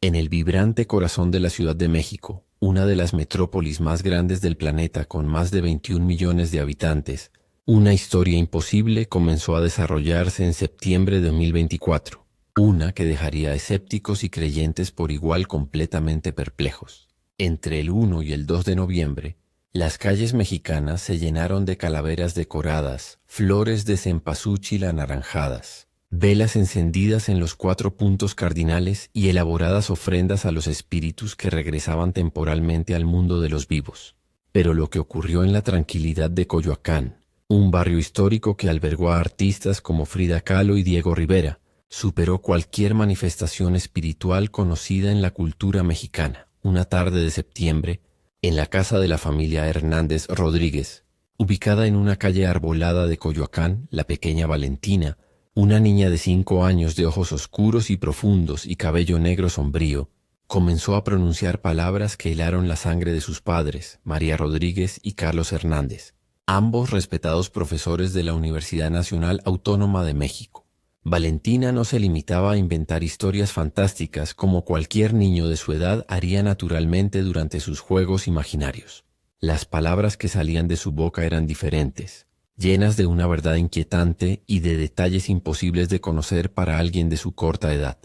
En el vibrante corazón de la Ciudad de México, una de las metrópolis más grandes del planeta con más de 21 millones de habitantes, una historia imposible comenzó a desarrollarse en septiembre de 2024, una que dejaría a escépticos y creyentes por igual completamente perplejos. Entre el 1 y el 2 de noviembre, las calles mexicanas se llenaron de calaveras decoradas, flores de cempasúchil anaranjadas, velas encendidas en los 4 puntos cardinales y elaboradas ofrendas a los espíritus que regresaban temporalmente al mundo de los vivos. Pero lo que ocurrió en la tranquilidad de Coyoacán, un barrio histórico que albergó a artistas como Frida Kahlo y Diego Rivera, superó cualquier manifestación espiritual conocida en la cultura mexicana. Una tarde de septiembre, en la casa de la familia Hernández Rodríguez, ubicada en una calle arbolada de Coyoacán, la pequeña Valentina, una niña de 5 años de ojos oscuros y profundos y cabello negro sombrío, comenzó a pronunciar palabras que helaron la sangre de sus padres, María Rodríguez y Carlos Hernández, ambos respetados profesores de la Universidad Nacional Autónoma de México. Valentina no se limitaba a inventar historias fantásticas como cualquier niño de su edad haría naturalmente durante sus juegos imaginarios. Las palabras que salían de su boca eran diferentes, llenas de una verdad inquietante y de detalles imposibles de conocer para alguien de su corta edad.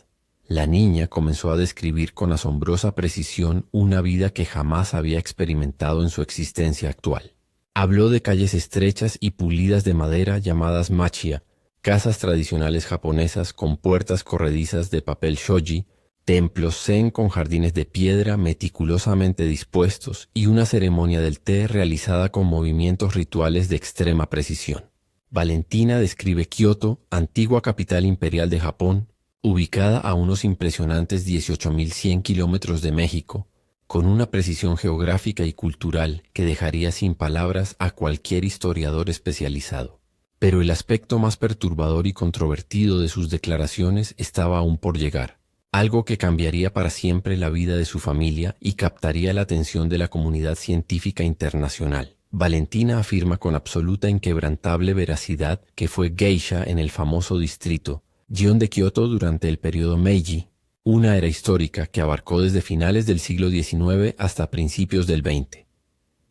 La niña comenzó a describir con asombrosa precisión una vida que jamás había experimentado en su existencia actual. Habló de calles estrechas y pulidas de madera llamadas machiya, casas tradicionales japonesas con puertas corredizas de papel shoji, templos zen con jardines de piedra meticulosamente dispuestos y una ceremonia del té realizada con movimientos rituales de extrema precisión. Valentina describe Kioto, antigua capital imperial de Japón, ubicada a unos impresionantes 18.100 kilómetros de México, con una precisión geográfica y cultural que dejaría sin palabras a cualquier historiador especializado. Pero el aspecto más perturbador y controvertido de sus declaraciones estaba aún por llegar. Algo que cambiaría para siempre la vida de su familia y captaría la atención de la comunidad científica internacional. Valentina afirma con absoluta inquebrantable veracidad que fue geisha en el famoso distrito Gion de Kioto durante el periodo Meiji, una era histórica que abarcó desde finales del siglo XIX hasta principios del XX.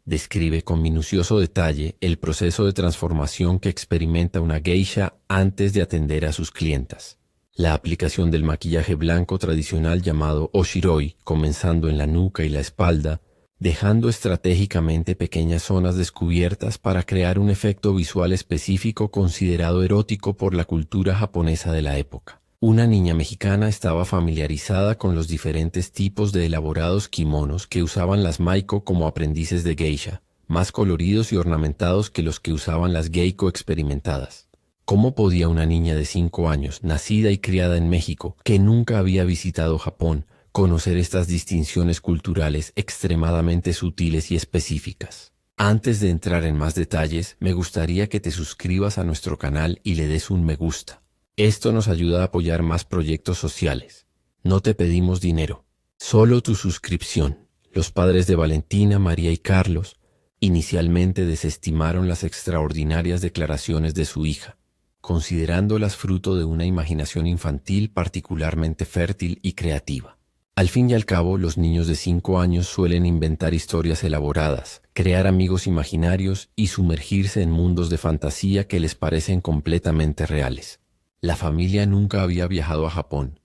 Describe con minucioso detalle el proceso de transformación que experimenta una geisha antes de atender a sus clientas. La aplicación del maquillaje blanco tradicional llamado oshiroi, comenzando en la nuca y la espalda, dejando estratégicamente pequeñas zonas descubiertas para crear un efecto visual específico considerado erótico por la cultura japonesa de la época. Una niña mexicana estaba familiarizada con los diferentes tipos de elaborados kimonos que usaban las maiko como aprendices de geisha, más coloridos y ornamentados que los que usaban las geiko experimentadas. ¿Cómo podía una niña de 5 años, nacida y criada en México, que nunca había visitado Japón, conocer estas distinciones culturales extremadamente sutiles y específicas? Antes de entrar en más detalles, me gustaría que te suscribas a nuestro canal y le des un me gusta. Esto nos ayuda a apoyar más proyectos sociales. No te pedimos dinero, solo tu suscripción. Los padres de Valentina, María y Carlos inicialmente desestimaron las extraordinarias declaraciones de su hija, considerándolas fruto de una imaginación infantil particularmente fértil y creativa. Al fin y al cabo, los niños de 5 años suelen inventar historias elaboradas, crear amigos imaginarios y sumergirse en mundos de fantasía que les parecen completamente reales. La familia nunca había viajado a Japón,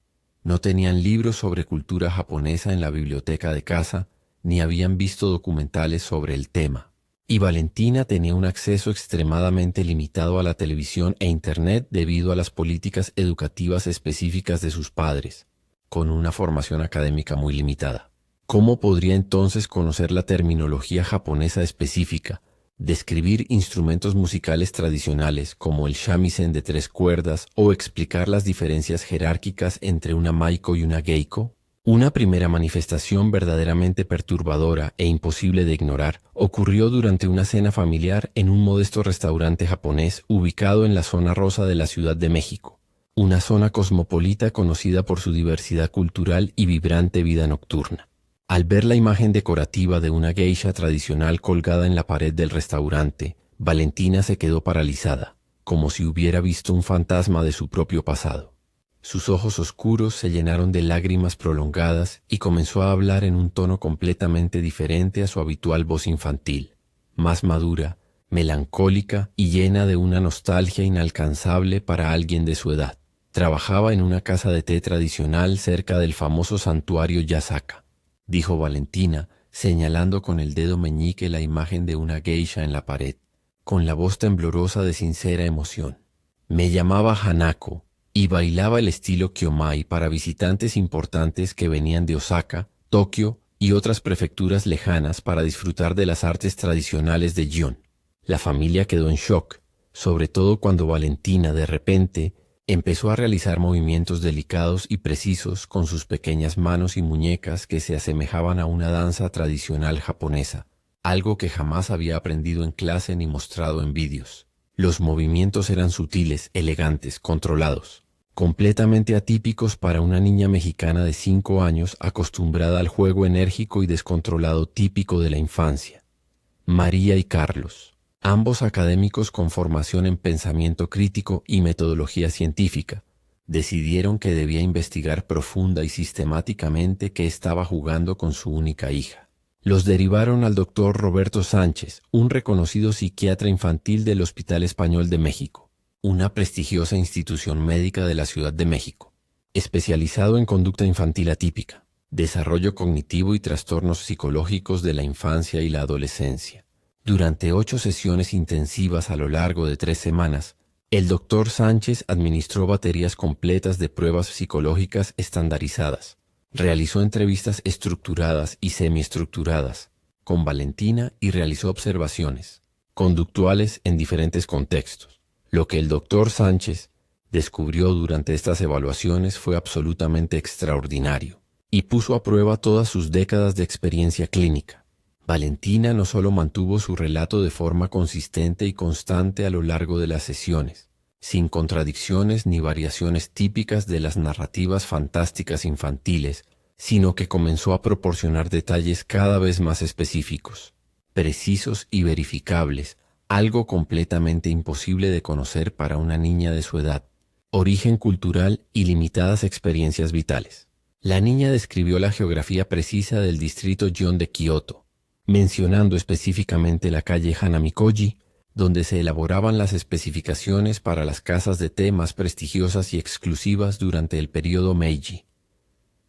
no tenían libros sobre cultura japonesa en la biblioteca de casa, ni habían visto documentales sobre el tema. Y Valentina tenía un acceso extremadamente limitado a la televisión e internet debido a las políticas educativas específicas de sus padres, con una formación académica muy limitada. ¿Cómo podría entonces conocer la terminología japonesa específica, describir instrumentos musicales tradicionales como el shamisen de 3 cuerdas o explicar las diferencias jerárquicas entre una maiko y una geiko? Una primera manifestación verdaderamente perturbadora e imposible de ignorar ocurrió durante una cena familiar en un modesto restaurante japonés ubicado en la zona rosa de la Ciudad de México, una zona cosmopolita conocida por su diversidad cultural y vibrante vida nocturna. Al ver la imagen decorativa de una geisha tradicional colgada en la pared del restaurante, Valentina se quedó paralizada, como si hubiera visto un fantasma de su propio pasado. Sus ojos oscuros se llenaron de lágrimas prolongadas y comenzó a hablar en un tono completamente diferente a su habitual voz infantil, más madura, melancólica y llena de una nostalgia inalcanzable para alguien de su edad. Trabajaba en una casa de té tradicional cerca del famoso santuario Yasaka, dijo Valentina, señalando con el dedo meñique la imagen de una geisha en la pared, con la voz temblorosa de sincera emoción. Me llamaba Hanako y bailaba el estilo Kyomai para visitantes importantes que venían de Osaka, Tokio y otras prefecturas lejanas para disfrutar de las artes tradicionales de Gion. La familia quedó en shock, sobre todo cuando Valentina de repente empezó a realizar movimientos delicados y precisos con sus pequeñas manos y muñecas que se asemejaban a una danza tradicional japonesa, algo que jamás había aprendido en clase ni mostrado en vídeos. Los movimientos eran sutiles, elegantes, controlados, completamente atípicos para una niña mexicana de 5 años acostumbrada al juego enérgico y descontrolado típico de la infancia. María y Carlos, ambos académicos con formación en pensamiento crítico y metodología científica, decidieron que debía investigar profunda y sistemáticamente qué estaba jugando con su única hija. Los derivaron al doctor Roberto Sánchez, un reconocido psiquiatra infantil del Hospital Español de México, una prestigiosa institución médica de la Ciudad de México, especializado en conducta infantil atípica, desarrollo cognitivo y trastornos psicológicos de la infancia y la adolescencia. Durante 8 sesiones intensivas a lo largo de 3 semanas, el doctor Sánchez administró baterías completas de pruebas psicológicas estandarizadas. Realizó entrevistas estructuradas y semiestructuradas con Valentina y realizó observaciones conductuales en diferentes contextos. Lo que el doctor Sánchez descubrió durante estas evaluaciones fue absolutamente extraordinario y puso a prueba todas sus décadas de experiencia clínica. Valentina no solo mantuvo su relato de forma consistente y constante a lo largo de las sesiones, sin contradicciones ni variaciones típicas de las narrativas fantásticas infantiles, sino que comenzó a proporcionar detalles cada vez más específicos, precisos y verificables, algo completamente imposible de conocer para una niña de su edad, origen cultural y limitadas experiencias vitales. La niña describió la geografía precisa del distrito Gion de Kioto, mencionando específicamente la calle Hanamikoji, donde se elaboraban las especificaciones para las casas de té más prestigiosas y exclusivas durante el período Meiji.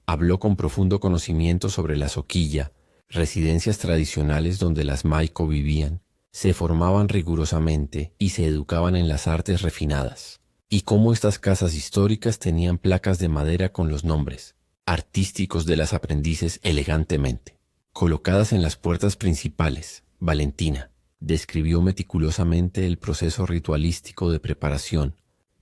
Habló con profundo conocimiento sobre la Sokiya, residencias tradicionales donde las Maiko vivían, se formaban rigurosamente y se educaban en las artes refinadas, y cómo estas casas históricas tenían placas de madera con los nombres artísticos de las aprendices elegantemente colocadas en las puertas principales. Valentina describió meticulosamente el proceso ritualístico de preparación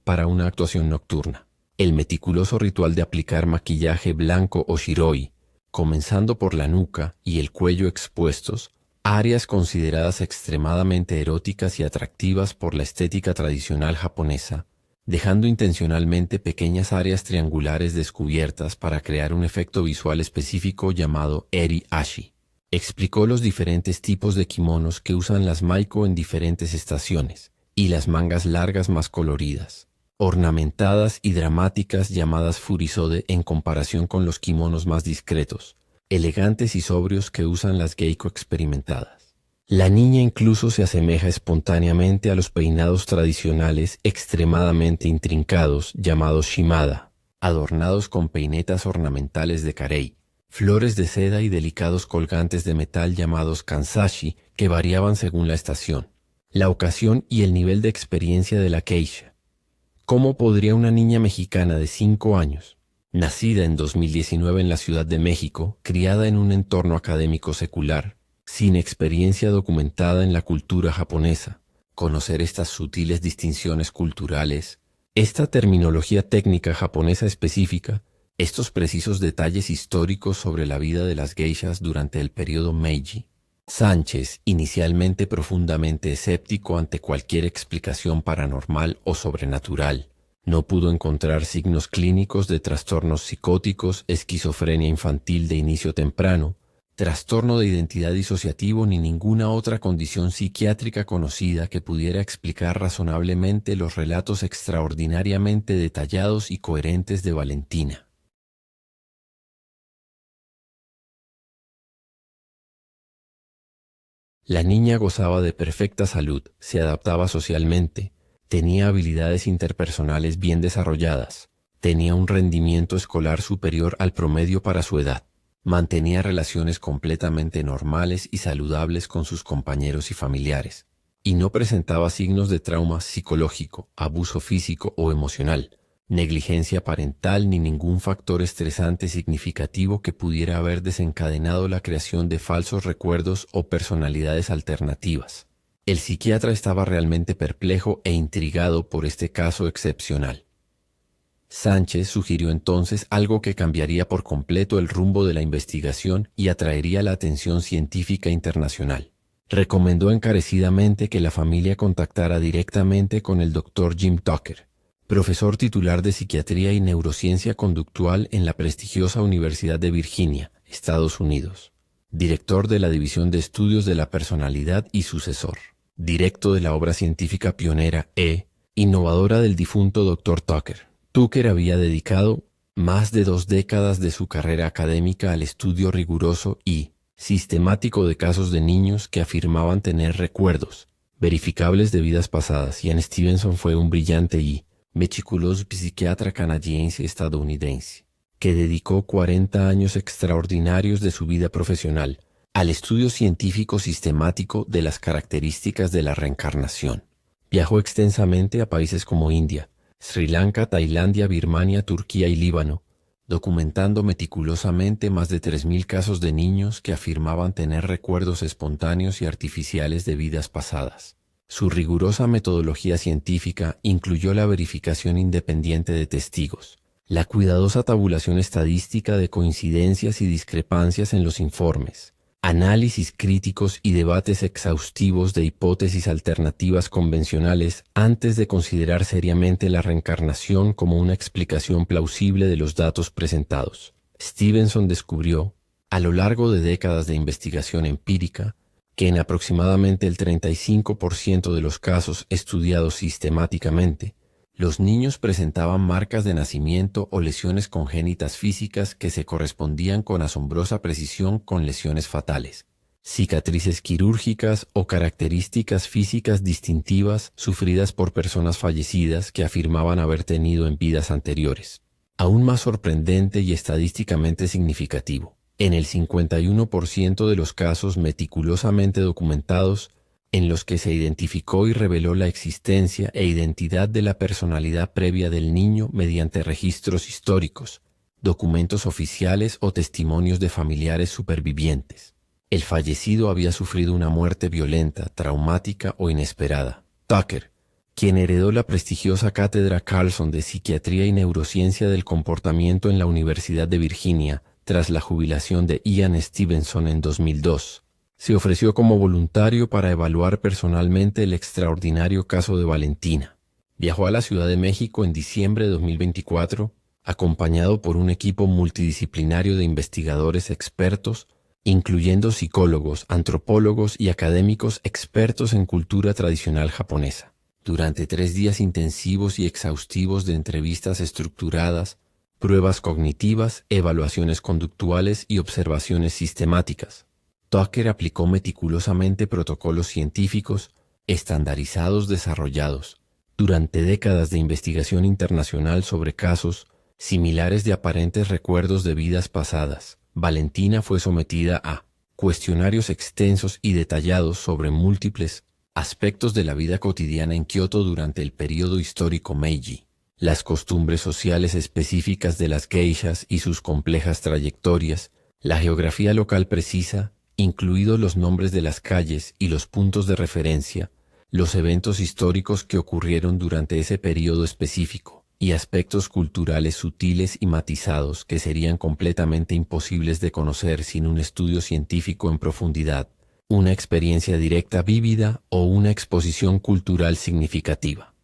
para una actuación nocturna, el meticuloso ritual de aplicar maquillaje blanco o shiroi, comenzando por la nuca y el cuello expuestos, áreas consideradas extremadamente eróticas y atractivas por la estética tradicional japonesa, dejando intencionalmente pequeñas áreas triangulares descubiertas para crear un efecto visual específico llamado eri-ashi. Explicó los diferentes tipos de kimonos que usan las Maiko en diferentes estaciones, y las mangas largas más coloridas, ornamentadas y dramáticas llamadas furisode en comparación con los kimonos más discretos, elegantes y sobrios que usan las geiko experimentadas. La niña incluso se asemeja espontáneamente a los peinados tradicionales extremadamente intrincados llamados shimada, adornados con peinetas ornamentales de carey, flores de seda y delicados colgantes de metal llamados kansashi que variaban según la estación, la ocasión y el nivel de experiencia de la geisha. ¿Cómo podría una niña mexicana de 5 años, nacida en 2019 en la Ciudad de México, criada en un entorno académico secular, sin experiencia documentada en la cultura japonesa, conocer estas sutiles distinciones culturales, esta terminología técnica japonesa específica, estos precisos detalles históricos sobre la vida de las geishas durante el periodo Meiji? Sánchez, inicialmente profundamente escéptico ante cualquier explicación paranormal o sobrenatural, no pudo encontrar signos clínicos de trastornos psicóticos, esquizofrenia infantil de inicio temprano, trastorno de identidad disociativo ni ninguna otra condición psiquiátrica conocida que pudiera explicar razonablemente los relatos extraordinariamente detallados y coherentes de Valentina. La niña gozaba de perfecta salud, se adaptaba socialmente, tenía habilidades interpersonales bien desarrolladas, tenía un rendimiento escolar superior al promedio para su edad, mantenía relaciones completamente normales y saludables con sus compañeros y familiares, y no presentaba signos de trauma psicológico, abuso físico o emocional, negligencia parental ni ningún factor estresante significativo que pudiera haber desencadenado la creación de falsos recuerdos o personalidades alternativas. El psiquiatra estaba realmente perplejo e intrigado por este caso excepcional. Sánchez sugirió entonces algo que cambiaría por completo el rumbo de la investigación y atraería la atención científica internacional. Recomendó encarecidamente que la familia contactara directamente con el Dr. Jim Tucker, profesor titular de Psiquiatría y Neurociencia Conductual en la prestigiosa Universidad de Virginia, Estados Unidos, director de la División de Estudios de la Personalidad y sucesor, directo de la obra científica pionera innovadora del difunto Dr. Tucker. Tucker había dedicado más de 2 décadas de su carrera académica al estudio riguroso y sistemático de casos de niños que afirmaban tener recuerdos verificables de vidas pasadas. Ian Stevenson fue un brillante y meticuloso psiquiatra canadiense-estadounidense, que dedicó 40 años extraordinarios de su vida profesional al estudio científico sistemático de las características de la reencarnación. Viajó extensamente a países como India, Sri Lanka, Tailandia, Birmania, Turquía y Líbano, documentando meticulosamente más de 3.000 casos de niños que afirmaban tener recuerdos espontáneos y artificiales de vidas pasadas. Su rigurosa metodología científica incluyó la verificación independiente de testigos, la cuidadosa tabulación estadística de coincidencias y discrepancias en los informes, análisis críticos y debates exhaustivos de hipótesis alternativas convencionales antes de considerar seriamente la reencarnación como una explicación plausible de los datos presentados. Stevenson descubrió, a lo largo de décadas de investigación empírica, que en aproximadamente el 35% de los casos estudiados sistemáticamente, los niños presentaban marcas de nacimiento o lesiones congénitas físicas que se correspondían con asombrosa precisión con lesiones fatales, cicatrices quirúrgicas o características físicas distintivas sufridas por personas fallecidas que afirmaban haber tenido en vidas anteriores. Aún más sorprendente y estadísticamente significativo, en el 51% de los casos meticulosamente documentados, en los que se identificó y reveló la existencia e identidad de la personalidad previa del niño mediante registros históricos, documentos oficiales o testimonios de familiares supervivientes. El fallecido había sufrido una muerte violenta, traumática o inesperada. Tucker, quien heredó la prestigiosa cátedra Carlson de Psiquiatría y Neurociencia del Comportamiento en la Universidad de Virginia tras la jubilación de Ian Stevenson en 2002, se ofreció como voluntario para evaluar personalmente el extraordinario caso de Valentina. Viajó a la Ciudad de México en diciembre de 2024, acompañado por un equipo multidisciplinario de investigadores expertos, incluyendo psicólogos, antropólogos y académicos expertos en cultura tradicional japonesa. Durante 3 días intensivos y exhaustivos de entrevistas estructuradas, pruebas cognitivas, evaluaciones conductuales y observaciones sistemáticas, Tucker aplicó meticulosamente protocolos científicos estandarizados desarrollados durante décadas de investigación internacional sobre casos similares de aparentes recuerdos de vidas pasadas. Valentina fue sometida a cuestionarios extensos y detallados sobre múltiples aspectos de la vida cotidiana en Kioto durante el período histórico Meiji, las costumbres sociales específicas de las geishas y sus complejas trayectorias, la geografía local precisa, incluidos los nombres de las calles y los puntos de referencia, los eventos históricos que ocurrieron durante ese período específico, y aspectos culturales sutiles y matizados que serían completamente imposibles de conocer sin un estudio científico en profundidad, una experiencia directa vívida o una exposición cultural significativa.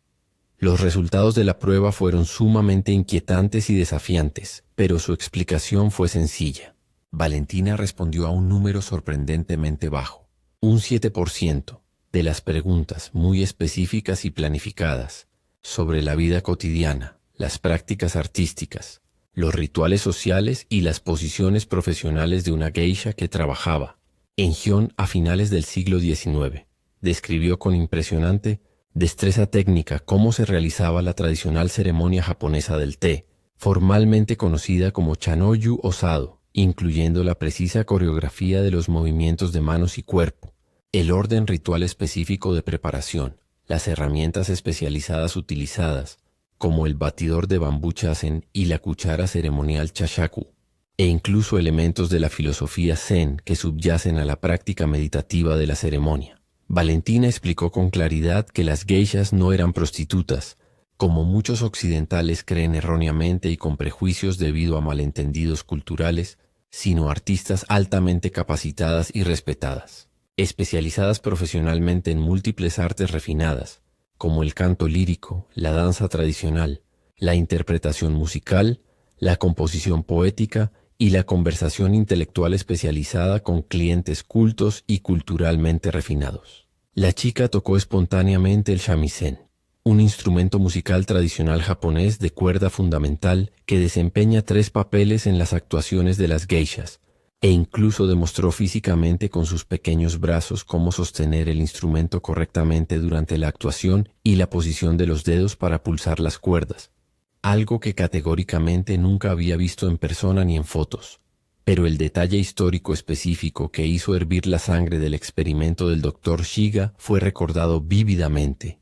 Los resultados de la prueba fueron sumamente inquietantes y desafiantes, pero su explicación fue sencilla. Valentina respondió a un número sorprendentemente bajo. Un 7% de las preguntas muy específicas y planificadas sobre la vida cotidiana, las prácticas artísticas, los rituales sociales y las posiciones profesionales de una geisha que trabajaba en Gion a finales del siglo XIX. Describió con impresionante destreza técnica cómo se realizaba la tradicional ceremonia japonesa del té, formalmente conocida como Chanoyu Osado, incluyendo la precisa coreografía de los movimientos de manos y cuerpo, el orden ritual específico de preparación, las herramientas especializadas utilizadas, como el batidor de bambú chasen y la cuchara ceremonial chashaku, e incluso elementos de la filosofía zen que subyacen a la práctica meditativa de la ceremonia. Valentina explicó con claridad que las geishas no eran prostitutas, como muchos occidentales creen erróneamente y con prejuicios debido a malentendidos culturales, sino artistas altamente capacitadas y respetadas, especializadas profesionalmente en múltiples artes refinadas, como el canto lírico, la danza tradicional, la interpretación musical, la composición poética y la conversación intelectual especializada con clientes cultos y culturalmente refinados. La chica tocó espontáneamente el shamisen, un instrumento musical tradicional japonés de cuerda fundamental que desempeña 3 papeles en las actuaciones de las geishas, e incluso demostró físicamente con sus pequeños brazos cómo sostener el instrumento correctamente durante la actuación y la posición de los dedos para pulsar las cuerdas, algo que categóricamente nunca había visto en persona ni en fotos. Pero el detalle histórico específico que hizo hervir la sangre del experimento del Dr. Shiga fue recordado vívidamente.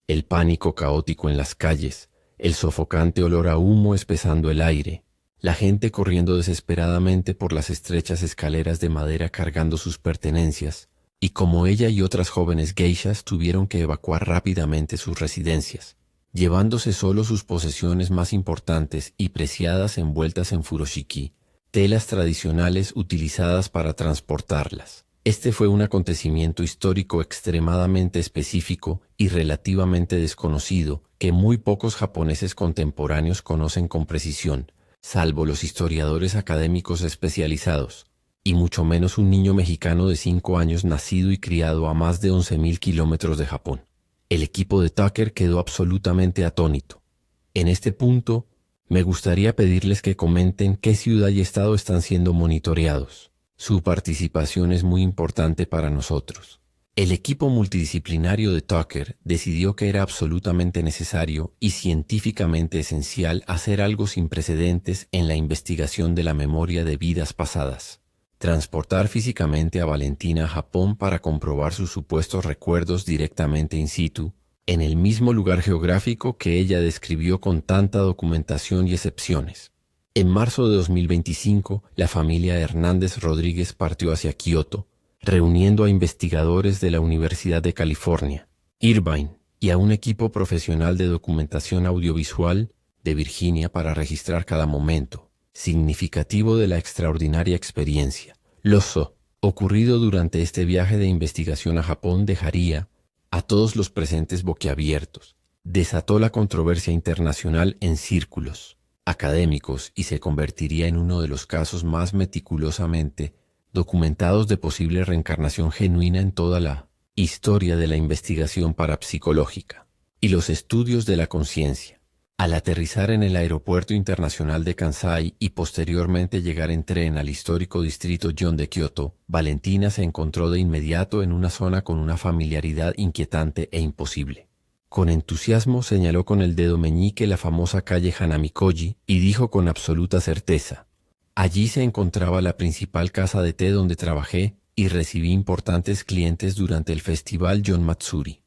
El pánico caótico en las calles, el sofocante olor a humo espesando el aire, la gente corriendo desesperadamente por las estrechas escaleras de madera cargando sus pertenencias, y como ella y otras jóvenes geishas tuvieron que evacuar rápidamente sus residencias, llevándose solo sus posesiones más importantes y preciadas envueltas en furoshiki, telas tradicionales utilizadas para transportarlas. Este fue un acontecimiento histórico extremadamente específico y relativamente desconocido que muy pocos japoneses contemporáneos conocen con precisión, salvo los historiadores académicos especializados, y mucho menos un niño mexicano de 5 años nacido y criado a más de 11.000 kilómetros de Japón. El equipo de Tucker quedó absolutamente atónito. En este punto, me gustaría pedirles que comenten qué ciudad y estado están siendo monitoreados. Su participación es muy importante para nosotros. El equipo multidisciplinario de Tucker decidió que era absolutamente necesario y científicamente esencial hacer algo sin precedentes en la investigación de la memoria de vidas pasadas. Transportar físicamente a Valentina a Japón para comprobar sus supuestos recuerdos directamente in situ, en el mismo lugar geográfico que ella describió con tanta documentación y excepciones. En marzo de 2025, la familia Hernández Rodríguez partió hacia Kioto, reuniendo a investigadores de la Universidad de California, Irvine, y a un equipo profesional de documentación audiovisual de Virginia para registrar cada momento significativo de la extraordinaria experiencia. Lo ocurrido durante este viaje de investigación a Japón dejaría a todos los presentes boquiabiertos. Desató la controversia internacional en círculos académicos y se convertiría en uno de los casos más meticulosamente documentados de posible reencarnación genuina en toda la historia de la investigación parapsicológica y los estudios de la conciencia. Al aterrizar en el Aeropuerto Internacional de Kansai y posteriormente llegar en tren al histórico distrito Gion de Kioto, Valentina se encontró de inmediato en una zona con una familiaridad inquietante e imposible. Con entusiasmo señaló con el dedo meñique la famosa calle Hanamikoji y dijo con absoluta certeza: allí se encontraba la principal casa de té donde trabajé y recibí importantes clientes durante el festival Gion Matsuri.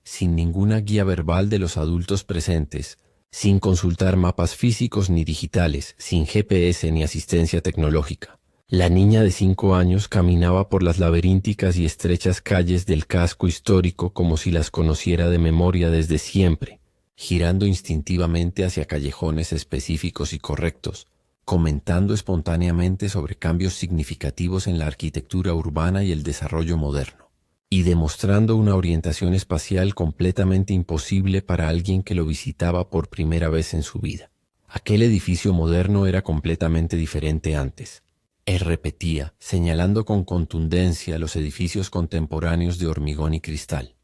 Sin ninguna guía verbal de los adultos presentes, sin consultar mapas físicos ni digitales, sin GPS ni asistencia tecnológica, la niña de 5 años caminaba por las laberínticas y estrechas calles del casco histórico como si las conociera de memoria desde siempre, girando instintivamente hacia callejones específicos y correctos, comentando espontáneamente sobre cambios significativos en la arquitectura urbana y el desarrollo moderno, y demostrando una orientación espacial completamente imposible para alguien que lo visitaba por primera vez en su vida. Aquel edificio moderno era completamente diferente antes. Él repetía, señalando con contundencia los edificios contemporáneos de hormigón y cristal.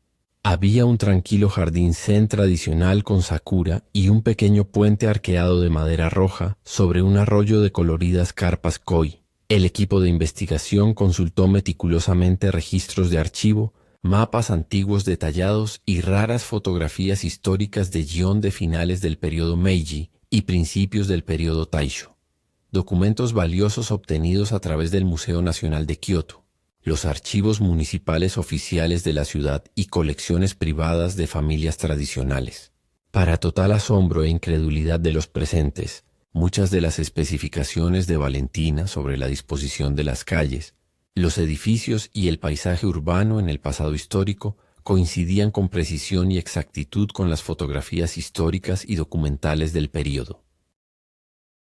Había un tranquilo jardín zen tradicional con sakura y un pequeño puente arqueado de madera roja sobre un arroyo de coloridas carpas koi. El equipo de investigación consultó meticulosamente registros de archivo, mapas antiguos detallados y raras fotografías históricas de Gion de finales del periodo Meiji y principios del periodo Taisho. Documentos valiosos obtenidos a través del Museo Nacional de Kioto, los archivos municipales oficiales de la ciudad y colecciones privadas de familias tradicionales. Para total asombro e incredulidad de los presentes, muchas de las especificaciones de Valentina sobre la disposición de las calles, los edificios y el paisaje urbano en el pasado histórico coincidían con precisión y exactitud con las fotografías históricas y documentales del período.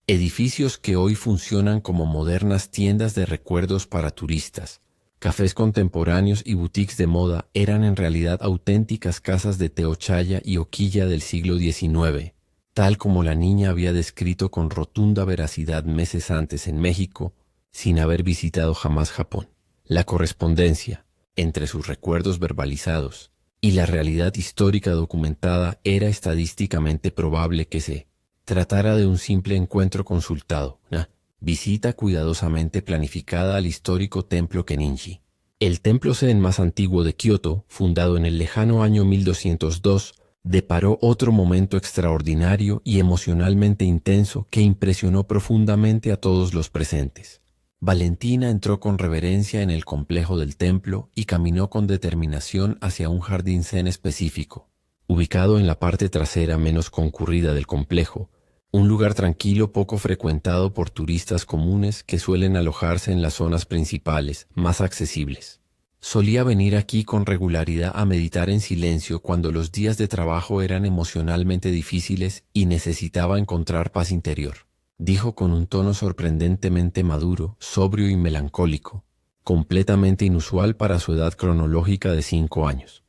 Edificios que hoy funcionan como modernas tiendas de recuerdos para turistas, cafés contemporáneos y boutiques de moda eran en realidad auténticas casas de teochaya y oquilla del siglo XIX, tal como la niña había descrito con rotunda veracidad meses antes en México, sin haber visitado jamás Japón. La correspondencia entre sus recuerdos verbalizados y la realidad histórica documentada era estadísticamente probable que se tratara de un simple encuentro consultado, una visita cuidadosamente planificada al histórico templo Kenninji. El templo zen más antiguo de Kioto, fundado en el lejano año 1202, deparó otro momento extraordinario y emocionalmente intenso que impresionó profundamente a todos los presentes. Valentina entró con reverencia en el complejo del templo y caminó con determinación hacia un jardín zen específico, ubicado en la parte trasera menos concurrida del complejo, un lugar tranquilo poco frecuentado por turistas comunes que suelen alojarse en las zonas principales, más accesibles. Solía venir aquí con regularidad a meditar en silencio cuando los días de trabajo eran emocionalmente difíciles y necesitaba encontrar paz interior, dijo con un tono sorprendentemente maduro, sobrio y melancólico, completamente inusual para su edad cronológica de 5 años.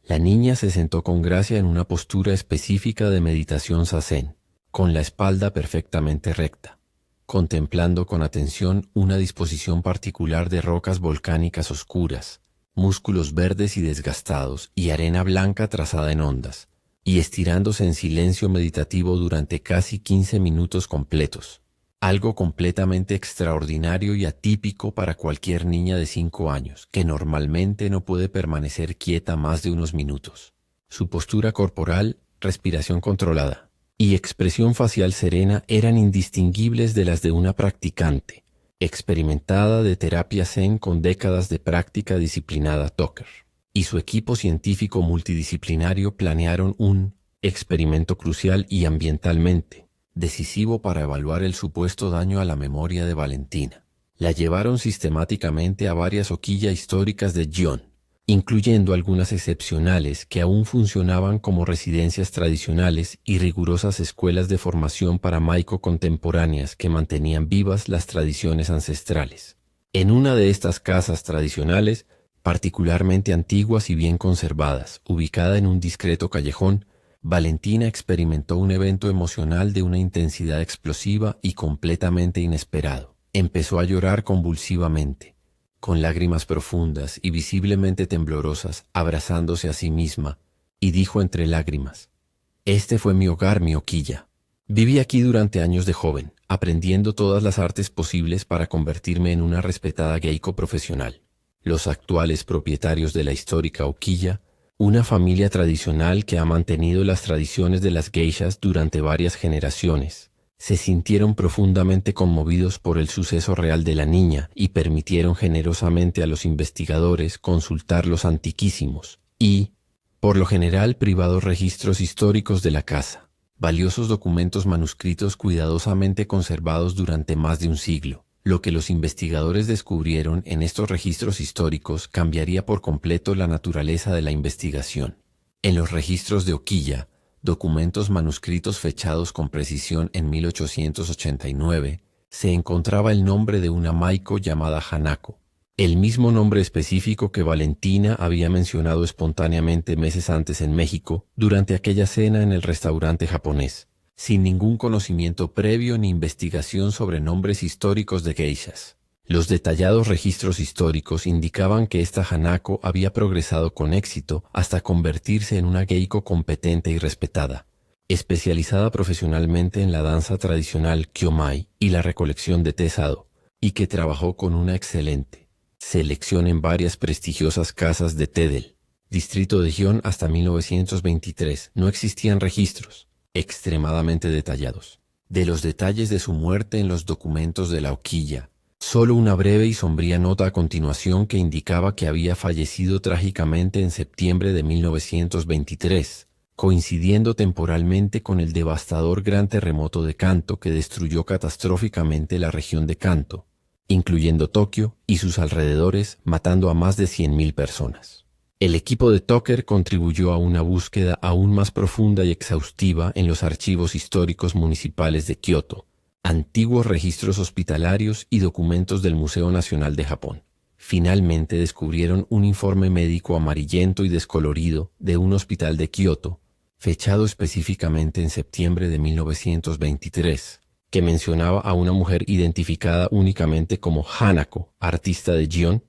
La niña se sentó con gracia en una postura específica de meditación zazen, con la espalda perfectamente recta, contemplando con atención una disposición particular de rocas volcánicas oscuras, músculos verdes y desgastados y arena blanca trazada en ondas, y estirándose en silencio meditativo durante casi 15 minutos completos, algo completamente extraordinario y atípico para cualquier niña de 5 años, que normalmente no puede permanecer quieta más de unos minutos. Su postura corporal, respiración controlada y expresión facial serena eran indistinguibles de las de una practicante, experimentada de terapia zen con décadas de práctica disciplinada Tucker, y su equipo científico multidisciplinario planearon un experimento crucial y ambientalmente decisivo para evaluar el supuesto daño a la memoria de Valentina. La llevaron sistemáticamente a varias oquillas históricas de Gion, incluyendo algunas excepcionales que aún funcionaban como residencias tradicionales y rigurosas escuelas de formación para maiko contemporáneas que mantenían vivas las tradiciones ancestrales. En una de estas casas tradicionales, particularmente antiguas y bien conservadas, ubicada en un discreto callejón, Valentina experimentó un evento emocional de una intensidad explosiva y completamente inesperado. Empezó a llorar convulsivamente, con lágrimas profundas y visiblemente temblorosas, abrazándose a sí misma, y dijo entre lágrimas: «Este fue mi hogar, mi oquilla. Viví aquí durante años de joven, aprendiendo todas las artes posibles para convertirme en una respetada geiko profesional. Los actuales propietarios de la histórica oquilla, una familia tradicional que ha mantenido las tradiciones de las geishas durante varias generaciones, se sintieron profundamente conmovidos por el suceso real de la niña y permitieron generosamente a los investigadores consultar los antiquísimos y, por lo general, privados registros históricos de la casa, valiosos documentos manuscritos cuidadosamente conservados durante más de un siglo. Lo que los investigadores descubrieron en estos registros históricos cambiaría por completo la naturaleza de la investigación. En los registros de Oquilla, documentos manuscritos fechados con precisión en 1889, se encontraba el nombre de una maiko llamada Hanako, el mismo nombre específico que Valentina había mencionado espontáneamente meses antes en México durante aquella cena en el restaurante japonés. sin ningún conocimiento previo ni investigación sobre nombres históricos de geishas. Los detallados registros históricos indicaban que esta Hanako había progresado con éxito hasta convertirse en una geiko competente y respetada, especializada profesionalmente en la danza tradicional Kyomai y la recolección de té sado, y que trabajó con una excelente selección en varias prestigiosas casas de té del distrito de Gion hasta 1923. No existían registros extremadamente detallados de los detalles de su muerte en los documentos de la Hoquilla. Solo una breve y sombría nota a continuación que indicaba que había fallecido trágicamente en septiembre de 1923, coincidiendo temporalmente con el devastador gran terremoto de Kanto que destruyó catastróficamente la región de Kanto, incluyendo Tokio y sus alrededores, matando a más de 100.000 personas. El equipo de Tucker contribuyó a una búsqueda aún más profunda y exhaustiva en los archivos históricos municipales de Kioto, antiguos registros hospitalarios y documentos del Museo Nacional de Japón. Finalmente descubrieron un informe médico amarillento y descolorido de un hospital de Kioto, fechado específicamente en septiembre de 1923, que mencionaba a una mujer identificada únicamente como Hanako, artista de Gion,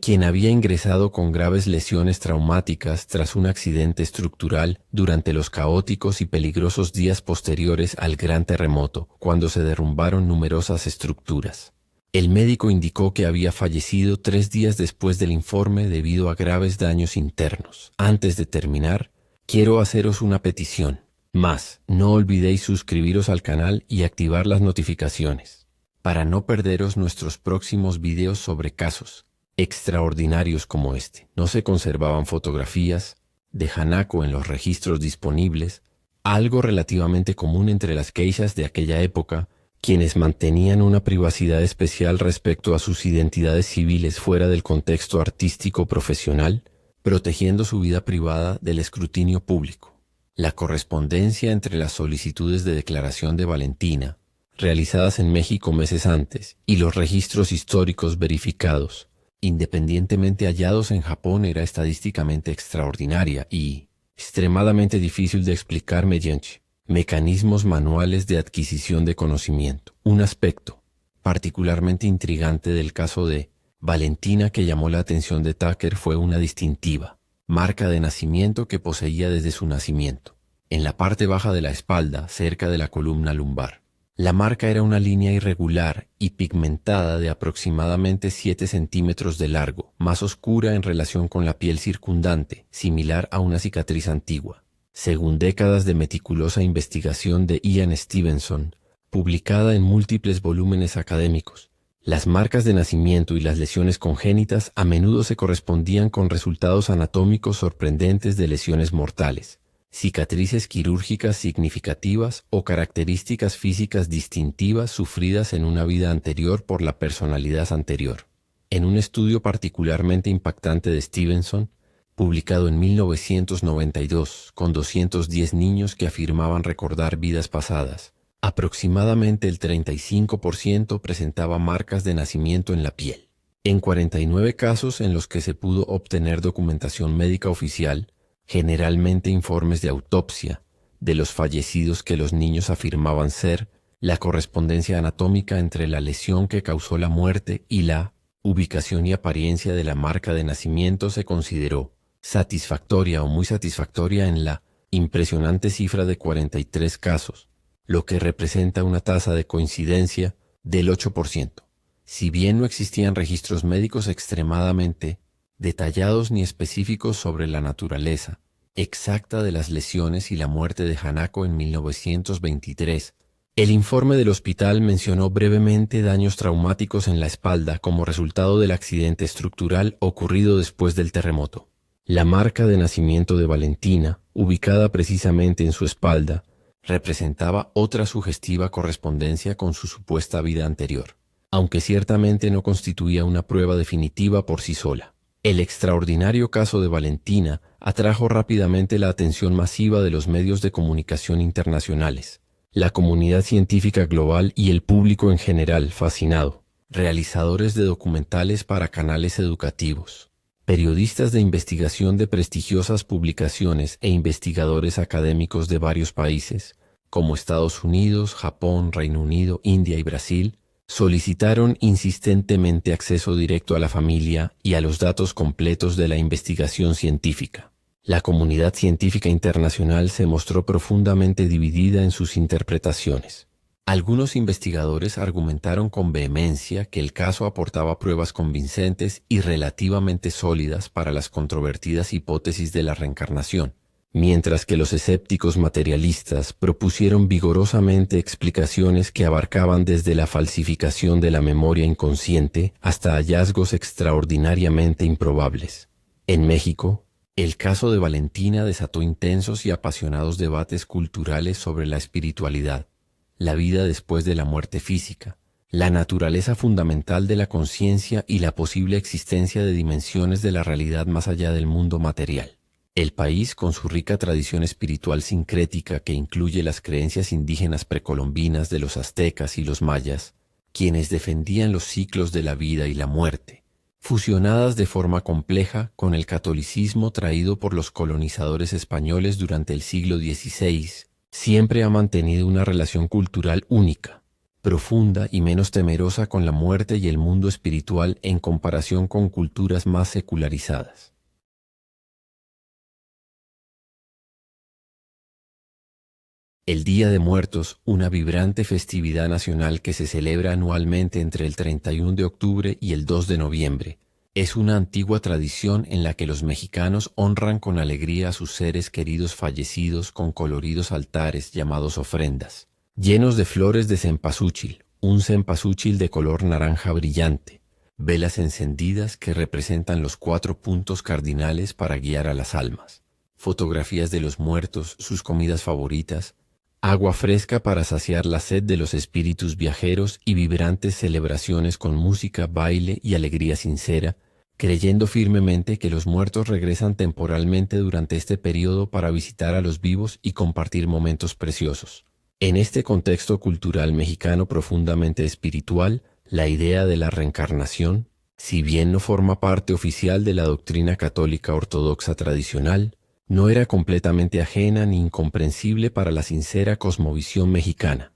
quien había ingresado con graves lesiones traumáticas tras un accidente estructural durante los caóticos y peligrosos días posteriores al gran terremoto, cuando se derrumbaron numerosas estructuras. El médico indicó que había fallecido 3 días después del informe debido a graves daños internos. Antes de terminar, quiero haceros una petición. No olvidéis suscribiros al canal y activar las notificaciones, para no perderos nuestros próximos videos sobre casos extraordinarios como este. No se conservaban fotografías de Hanako en los registros disponibles, algo relativamente común entre las geishas de aquella época, quienes mantenían una privacidad especial respecto a sus identidades civiles fuera del contexto artístico profesional, protegiendo su vida privada del escrutinio público. La correspondencia entre las solicitudes de declaración de Valentina, realizadas en México meses antes, y los registros históricos verificados, independientemente hallados en Japón, era estadísticamente extraordinaria y extremadamente difícil de explicar mediante mecanismos manuales de adquisición de conocimiento. Un aspecto particularmente intrigante del caso de Valentina que llamó la atención de Tucker fue una distintiva marca de nacimiento que poseía desde su nacimiento, en la parte baja de la espalda, cerca de la columna lumbar. La marca era una línea irregular y pigmentada de aproximadamente 7 centímetros de largo, más oscura en relación con la piel circundante, similar a una cicatriz antigua. Según décadas de meticulosa investigación de Ian Stevenson, publicada en múltiples volúmenes académicos, las marcas de nacimiento y las lesiones congénitas a menudo se correspondían con resultados anatómicos sorprendentes de lesiones mortales, cicatrices quirúrgicas significativas o características físicas distintivas sufridas en una vida anterior por la personalidad anterior. En un estudio particularmente impactante de Stevenson, publicado en 1992, con 210 niños que afirmaban recordar vidas pasadas, aproximadamente el 35% presentaba marcas de nacimiento en la piel. En 49 casos en los que se pudo obtener documentación médica oficial, generalmente informes de autopsia, de los fallecidos que los niños afirmaban ser, la correspondencia anatómica entre la lesión que causó la muerte y la ubicación y apariencia de la marca de nacimiento se consideró satisfactoria o muy satisfactoria en la impresionante cifra de 43 casos, lo que representa una tasa de coincidencia del 8%. Si bien no existían registros médicos extremadamente detallados ni específicos sobre la naturaleza exacta de las lesiones y la muerte de Hanako en 1923, el informe del hospital mencionó brevemente daños traumáticos en la espalda como resultado del accidente estructural ocurrido después del terremoto. La marca de nacimiento de Valentina, ubicada precisamente en su espalda, representaba otra sugestiva correspondencia con su supuesta vida anterior, aunque ciertamente no constituía una prueba definitiva por sí sola. El extraordinario caso de Valentina atrajo rápidamente la atención masiva de los medios de comunicación internacionales, la comunidad científica global y el público en general fascinado, realizadores de documentales para canales educativos, periodistas de investigación de prestigiosas publicaciones e investigadores académicos de varios países, como Estados Unidos, Japón, Reino Unido, India y Brasil, solicitaron insistentemente acceso directo a la familia y a los datos completos de la investigación científica. La comunidad científica internacional se mostró profundamente dividida en sus interpretaciones. Algunos investigadores argumentaron con vehemencia que el caso aportaba pruebas convincentes y relativamente sólidas para las controvertidas hipótesis de la reencarnación, mientras que los escépticos materialistas propusieron vigorosamente explicaciones que abarcaban desde la falsificación de la memoria inconsciente hasta hallazgos extraordinariamente improbables. En México, el caso de Valentina desató intensos y apasionados debates culturales sobre la espiritualidad, la vida después de la muerte física, la naturaleza fundamental de la conciencia y la posible existencia de dimensiones de la realidad más allá del mundo material. El país, con su rica tradición espiritual sincrética que incluye las creencias indígenas precolombinas de los aztecas y los mayas, quienes defendían los ciclos de la vida y la muerte, fusionadas de forma compleja con el catolicismo traído por los colonizadores españoles durante el siglo XVI, siempre ha mantenido una relación cultural única, profunda y menos temerosa con la muerte y el mundo espiritual en comparación con culturas más secularizadas. El Día de Muertos, una vibrante festividad nacional que se celebra anualmente entre el 31 de octubre y el 2 de noviembre, es una antigua tradición en la que los mexicanos honran con alegría a sus seres queridos fallecidos con coloridos altares llamados ofrendas, llenos de flores de cempasúchil, un cempasúchil de color naranja brillante, velas encendidas que representan los 4 puntos cardinales para guiar a las almas, fotografías de los muertos, sus comidas favoritas, agua fresca para saciar la sed de los espíritus viajeros y vibrantes celebraciones con música, baile y alegría sincera, creyendo firmemente que los muertos regresan temporalmente durante este periodo para visitar a los vivos y compartir momentos preciosos. En este contexto cultural mexicano profundamente espiritual, la idea de la reencarnación, si bien no forma parte oficial de la doctrina católica ortodoxa tradicional, no era completamente ajena ni incomprensible para la sincera cosmovisión mexicana.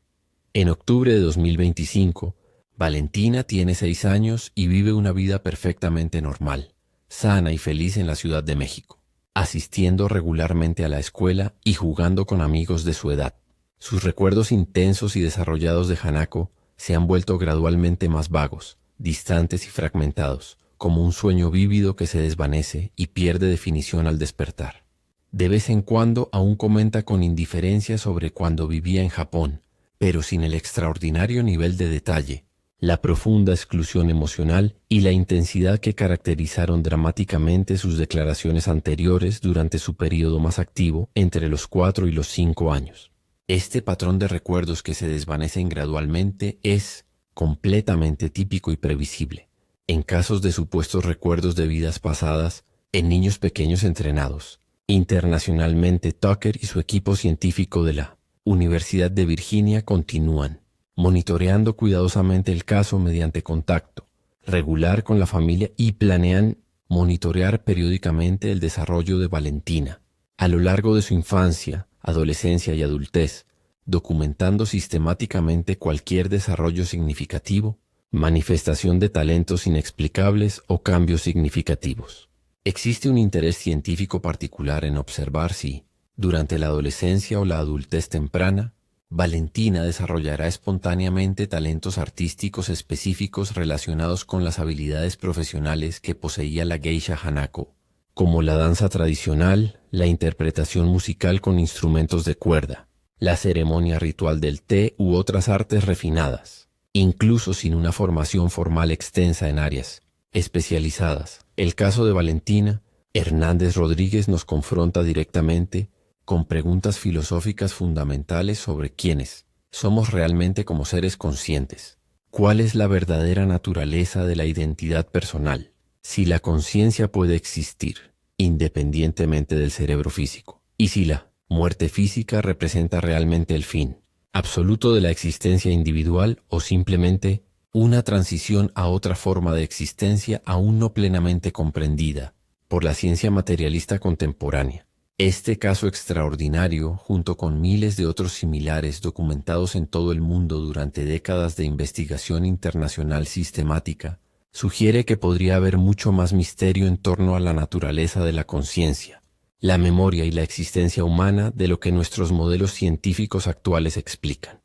En octubre de 2025, Valentina tiene 6 años y vive una vida perfectamente normal, sana y feliz en la Ciudad de México, asistiendo regularmente a la escuela y jugando con amigos de su edad. Sus recuerdos intensos y desarrollados de Hanako se han vuelto gradualmente más vagos, distantes y fragmentados, como un sueño vívido que se desvanece y pierde definición al despertar. De vez en cuando aún comenta con indiferencia sobre cuando vivía en Japón, pero sin el extraordinario nivel de detalle, la profunda exclusión emocional y la intensidad que caracterizaron dramáticamente sus declaraciones anteriores durante su periodo más activo entre los 4 y los 5 años. Este patrón de recuerdos que se desvanecen gradualmente es completamente típico y previsible, en casos de supuestos recuerdos de vidas pasadas en niños pequeños entrenados. Internacionalmente, Tucker y su equipo científico de la Universidad de Virginia continúan monitoreando cuidadosamente el caso mediante contacto regular con la familia y planean monitorear periódicamente el desarrollo de Valentina a lo largo de su infancia, adolescencia y adultez, documentando sistemáticamente cualquier desarrollo significativo, manifestación de talentos inexplicables o cambios significativos. Existe un interés científico particular en observar si, durante la adolescencia o la adultez temprana, Valentina desarrollará espontáneamente talentos artísticos específicos relacionados con las habilidades profesionales que poseía la geisha Hanako, como la danza tradicional, la interpretación musical con instrumentos de cuerda, la ceremonia ritual del té u otras artes refinadas, incluso sin una formación formal extensa en áreas especializadas. El caso de Valentina Hernández Rodríguez nos confronta directamente con preguntas filosóficas fundamentales sobre quiénes somos realmente como seres conscientes, cuál es la verdadera naturaleza de la identidad personal, si la conciencia puede existir independientemente del cerebro físico, y si la muerte física representa realmente el fin absoluto de la existencia individual o simplemente una transición a otra forma de existencia aún no plenamente comprendida por la ciencia materialista contemporánea. Este caso extraordinario, junto con miles de otros similares documentados en todo el mundo durante décadas de investigación internacional sistemática, sugiere que podría haber mucho más misterio en torno a la naturaleza de la conciencia, la memoria y la existencia humana de lo que nuestros modelos científicos actuales explican.